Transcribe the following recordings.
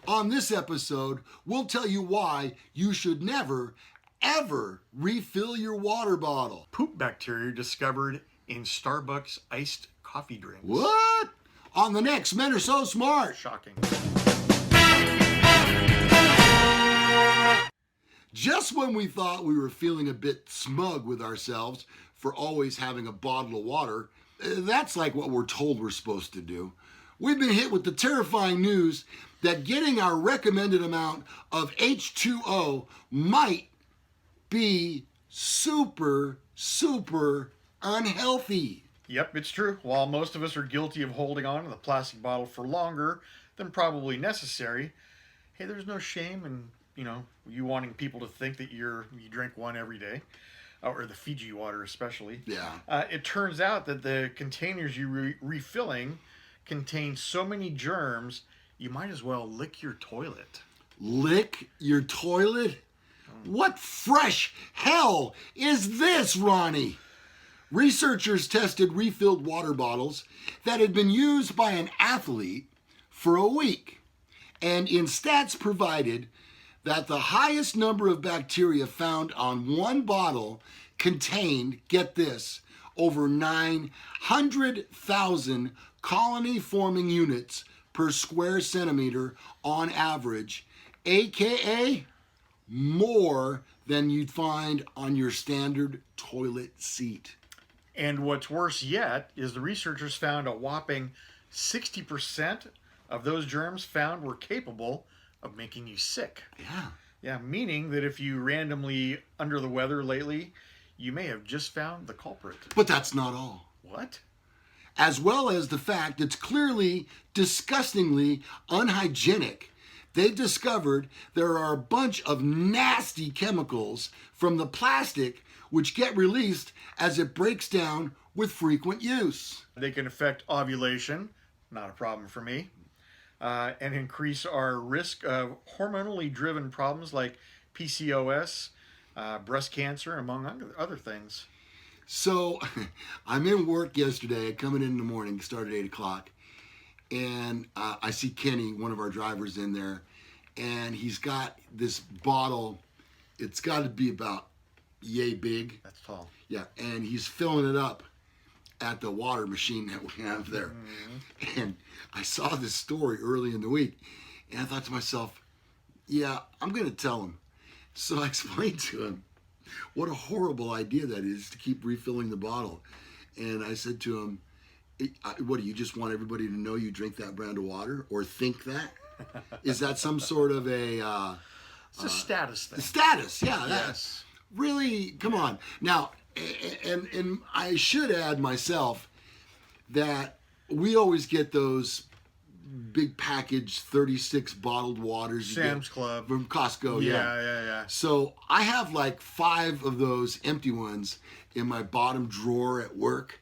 On this episode, we'll tell you why you should never, ever refill your water bottle. Poop bacteria discovered in Starbucks iced coffee drinks. What? On the next Men Are So Smart. Shocking. Just when we thought we were feeling a bit smug with ourselves for always having a bottle of water, that's like what we're told we're supposed to do. We've been hit with the terrifying news that getting our recommended amount of H2O might be super, super unhealthy. Yep, it's true. While most of us are guilty of holding on to the plastic bottle for longer than probably necessary, hey, there's no shame in, you wanting people to think that you drink one every day, or the Fiji water especially. Yeah. It turns out that the containers you're refilling contain so many germs, you might as well lick your toilet. Lick your toilet? What fresh hell is this, Ronnie? Researchers tested refilled water bottles that had been used by an athlete for a week, and in stats provided that the highest number of bacteria found on one bottle contained, get this, over 900,000 colony-forming units per square centimeter on average, aka more than you'd find on your standard toilet seat. And what's worse yet is the researchers found a whopping 60% of those germs found were capable of making you sick. Yeah. Yeah, meaning that if you randomly under the weather lately, you may have just found the culprit. But that's not all. What? As well as the fact it's clearly disgustingly unhygienic. They've discovered there are a bunch of nasty chemicals from the plastic which get released as it breaks down with frequent use. They can affect ovulation, not a problem for me, and increase our risk of hormonally driven problems like PCOS, breast cancer, among other things. So I'm in work yesterday, coming in the morning, started at 8 o'clock, and I see Kenny, one of our drivers, in there, and he's got this bottle. It's got to be about yay big. That's tall. Yeah, and he's filling it up at the water machine that we have there. Mm-hmm. And I saw this story early in the week, and I thought to myself, yeah, I'm going to tell him. So I explained to him what a horrible idea that is to keep refilling the bottle. And I said to him, what, do you just want everybody to know you drink that brand of water or think that? Is that some sort of a... it's a status thing. Status, yeah. Yes. Really, come on. Now, and I should add myself that we always get those big package 36 bottled waters. Sam's Club. From Costco, yeah. So I have like 5 of those empty ones in my bottom drawer at work.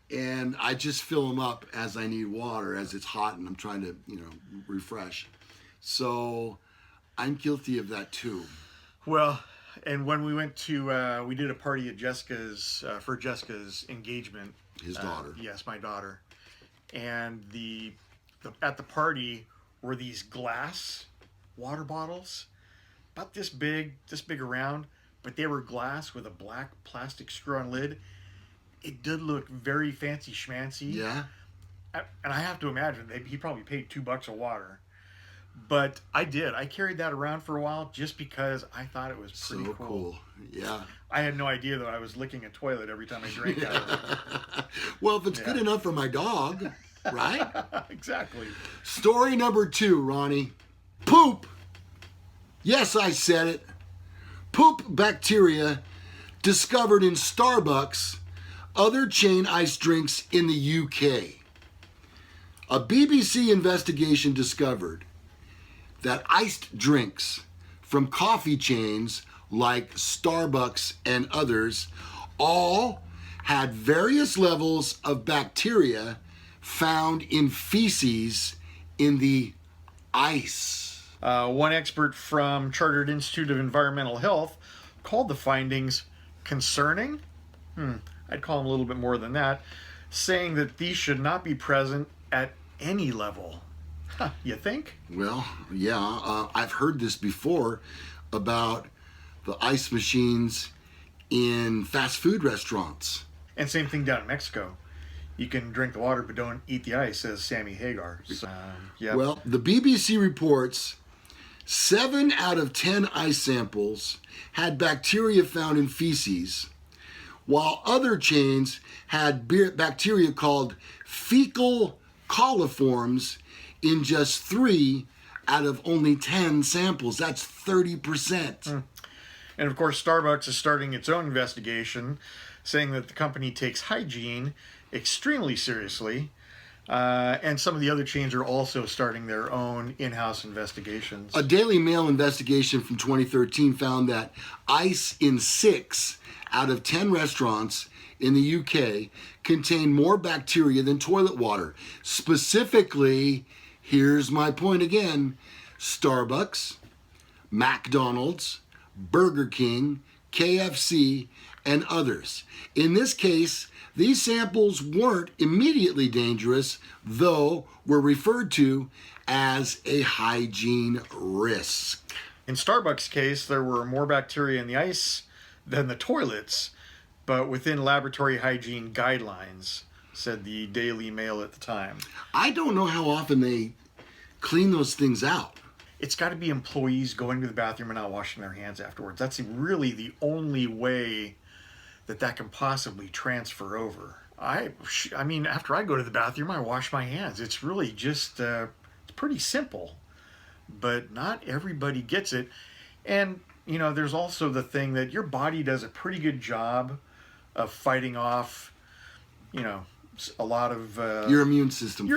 And I just fill them up as I need water, as it's hot and I'm trying to, refresh. So I'm guilty of that too. Well, and when we went to, we did a party at Jessica's, for Jessica's engagement. His daughter. Yes, my daughter. And at the party were these glass water bottles, about this big around, but they were glass with a black plastic straw and lid. It did look very fancy schmancy. Yeah. And I have to imagine he probably paid $2 a water. But I carried that around for a while just because I thought it was pretty so cool. Yeah. I had no idea that I was licking a toilet every time I drank out of it. Well, if it's good enough for my dog, right? Exactly. Story number 2, Ronnie. Poop. Yes, I said it. Poop bacteria discovered in Starbucks, other chain iced drinks in the UK. A BBC investigation discovered that iced drinks from coffee chains like Starbucks and others all had various levels of bacteria found in feces in the ice. One expert from Chartered Institute of Environmental Health called the findings concerning. I'd call them a little bit more than that, saying that these should not be present at any level. You think? Well, yeah, I've heard this before about the ice machines in fast food restaurants. And same thing down in Mexico. You can drink the water but don't eat the ice, says Sammy Hagar. So, yeah. Well, the BBC reports 7 out of 10 ice samples had bacteria found in feces, while other chains had bacteria called fecal coliforms in just 3 out of only 10 samples. That's 30%. And of course, Starbucks is starting its own investigation, saying that the company takes hygiene extremely seriously. And some of the other chains are also starting their own in-house investigations. A Daily Mail investigation from 2013 found that ice in 6 out of 10 restaurants in the UK contain more bacteria than toilet water. Specifically, here's my point again, Starbucks, McDonald's, Burger King, KFC, and others. In this case, these samples weren't immediately dangerous, though were referred to as a hygiene risk. In Starbucks' case, there were more bacteria in the ice than the toilets, but within laboratory hygiene guidelines, said the Daily Mail at the time. I don't know how often they clean those things out. It's got to be employees going to the bathroom and not washing their hands afterwards. That's really the only way that can possibly transfer over. I mean, after I go to the bathroom, I wash my hands. It's really just it's pretty simple, but not everybody gets it. And, you know, there's also the thing that your body does a pretty good job of fighting off, you know, a lot of... your immune system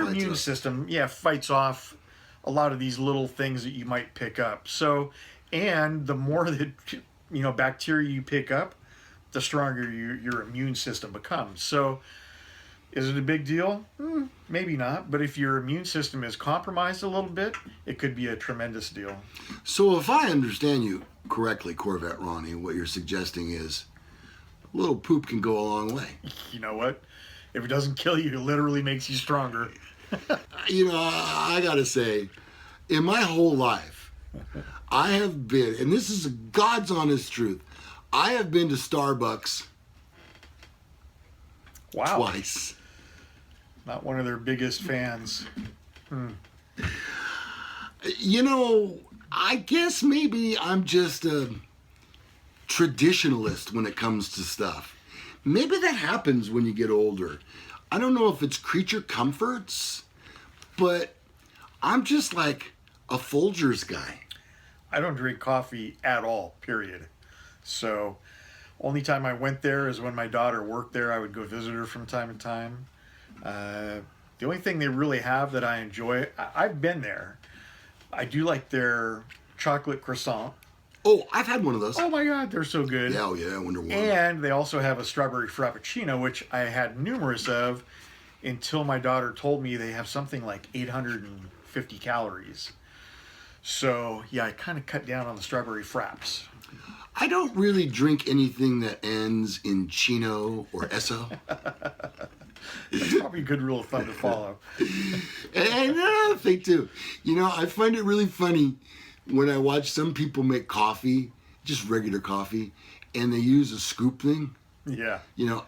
fights off a lot of these little things that you might pick up. So, and the more that, you know, bacteria you pick up, the stronger your immune system becomes. So, is it a big deal? Maybe not. But if your immune system is compromised a little bit, it could be a tremendous deal. So if I understand you correctly, Corvette Ronnie, what you're suggesting is a little poop can go a long way. You know what? If it doesn't kill you, it literally makes you stronger. You know, I gotta say, in my whole life, I have been, and this is God's honest truth, I have been to Starbucks twice. Not one of their biggest fans. You know, I guess maybe I'm just a traditionalist when it comes to stuff. Maybe that happens when you get older. I don't know if it's creature comforts, but I'm just like a Folgers guy. I don't drink coffee at all, period. So, only time I went there is when my daughter worked there. I would go visit her from time to time. The only thing they really have that I enjoy, I've been there. I do like their chocolate croissant. Oh, I've had one of those. Oh my God, they're so good. Yeah, oh yeah, I wonder why. And they also have a strawberry frappuccino, which I had numerous of until my daughter told me they have something like 850 calories. So, yeah, I kind of cut down on the strawberry fraps. I don't really drink anything that ends in chino or eso. That's probably a good rule of thumb to follow. And another thing too, you know, I find it really funny when I watch some people make coffee, just regular coffee, and they use a scoop thing. Yeah. You know,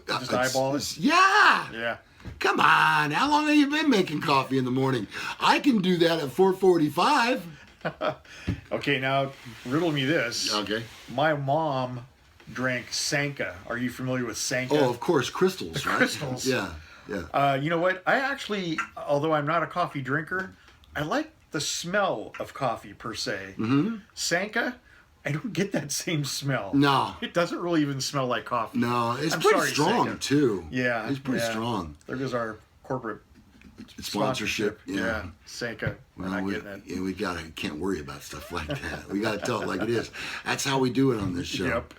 just eyeball it? Yeah. Yeah. Come on, how long have you been making coffee in the morning? I can do that at 4:45. Okay, now riddle me this. Okay. My mom drank Sanka. Are you familiar with Sanka? Oh, of course, crystals, right? Crystals. Yeah, yeah. You know what? I actually, although I'm not a coffee drinker, I like the smell of coffee per se. Mm-hmm. Sanka, I don't get that same smell. No. It doesn't really even smell like coffee. No, it's I'm pretty sorry, strong Sanka. too. Yeah. It's pretty strong. There goes our corporate Sponsorship. Yeah. Sanka. We're Well, not getting it. yeah, we can't worry about stuff like that. We gotta tell it like it is. That's how we do it on this show. Yep.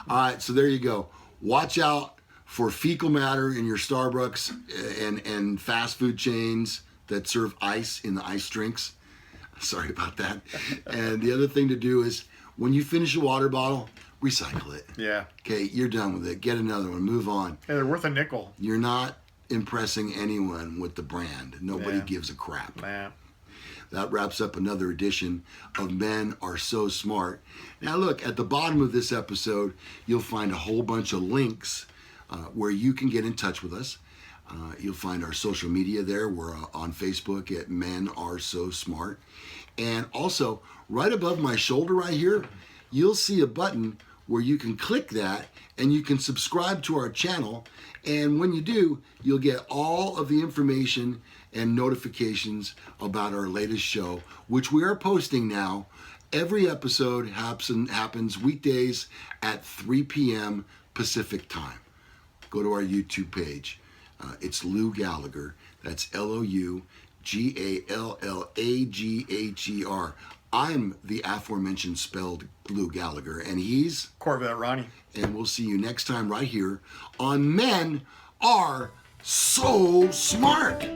All right, so there you go. Watch out for fecal matter in your Starbucks and fast food chains that serve ice in the ice drinks. Sorry about that. And the other thing to do is when you finish a water bottle, recycle it. Yeah. Okay, you're done with it. Get another one. Move on. Yeah, they're worth a nickel. You're not impressing anyone with the brand. Nobody Yeah. gives a crap. Nah. that wraps up another edition of Men Are So Smart. Now look, at the bottom of this episode, you'll find a whole bunch of links where you can get in touch with us. You'll find our social media there. We're on Facebook at Men Are So Smart. And also, right above my shoulder right here, you'll see a button where you can click that and you can subscribe to our channel. And when you do, you'll get all of the information and notifications about our latest show, which we are posting now. Every episode happens weekdays at 3 p.m. Pacific time. Go to our YouTube page. It's Lou Gallagher. That's Lougallagher. I'm the aforementioned spelled Lou Gallagher, and he's Corvette Ronnie. And we'll see you next time right here on Men Are So Smart.